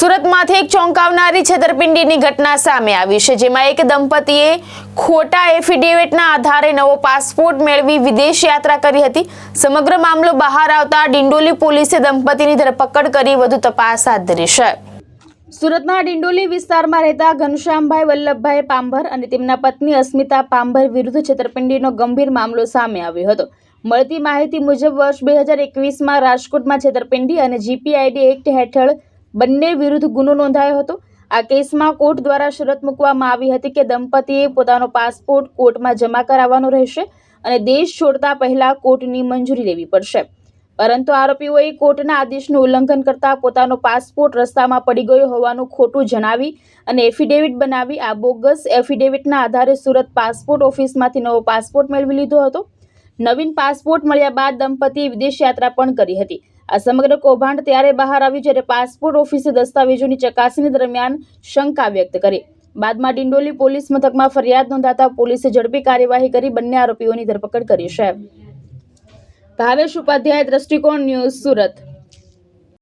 સુરતમાંથી એક ચોંકાવનારી છેતરપિંડીની ઘટના સામે આવી છે, જેમાં એક દંપતીએ ખોટા એફિડેવિટના આધારે નવો પાસપોર્ટ મેળવી વિદેશ યાત્રા કરી હતી। સમગ્ર મામલો બહાર આવતા ડિંડોલી પોલીસે દંપતીની ધરપકડ કરી વધુ તપાસ હાથ ધરી છે। સુરતના ડિંડોલી વિસ્તારમાં રહેતા ઘનશ્યામભાઈ વલ્લભભાઈ પાંભર અને તેમના પત્ની અસ્મિતા પાંભર વિરુદ્ધ છેતરપિંડીનો ગંભીર મામલો સામે આવ્યો હતો। મળતી માહિતી મુજબ વર્ષ 2021માં રાજકોટમાં છેતરપિંડી અને જીપીઆઈડી એક્ટ હેઠળ બંને વિરુદ્ધ ગુનો નોંધાયો હતો। આ કેસમાં કોર્ટ દ્વારા શરત મૂકવામાં આવી હતી કે દંપતીએ પોતાનો પાસપોર્ટ કોર્ટમાં જમા કરાવવાનો રહેશે અને દેશ છોડતા પહેલા કોર્ટની મંજૂરી લેવી પડશે, પરંતુ આરોપીઓએ કોર્ટના આદેશનું ઉલ્લંઘન કરતા પોતાનો પાસપોર્ટ રસ્તામાં પડી ગયો હોવાનું ખોટું જણાવી અને એફિડેવિટ બનાવી આ બોગસ એફિડેવિટના આધારે સુરત પાસપોર્ટ ઓફિસમાંથી નવો પાસપોર્ટ મેળવી લીધો હતો। નવીન પાસપોર્ટ મળ્યા બાદ દંપતીએ વિદેશ યાત્રા પણ કરી હતી। આ સમગ્ર કૌભાંડ ત્યારે બહાર આવ્યું જ્યારે પાસપોર્ટ ઓફિસે દસ્તાવેજોની ચકાસણી દરમિયાન શંકા વ્યક્ત કરી। બાદમાં ડિંડોલી પોલીસ મથકમાં ફરિયાદ નોંધાતા પોલીસે ઝડપી કાર્યવાહી કરી બંને આરોપીઓની ધરપકડ કરી છે। ભાવેશ ઉપાધ્યાય, દ્રષ્ટિકોણ ન્યૂઝ, સુરત।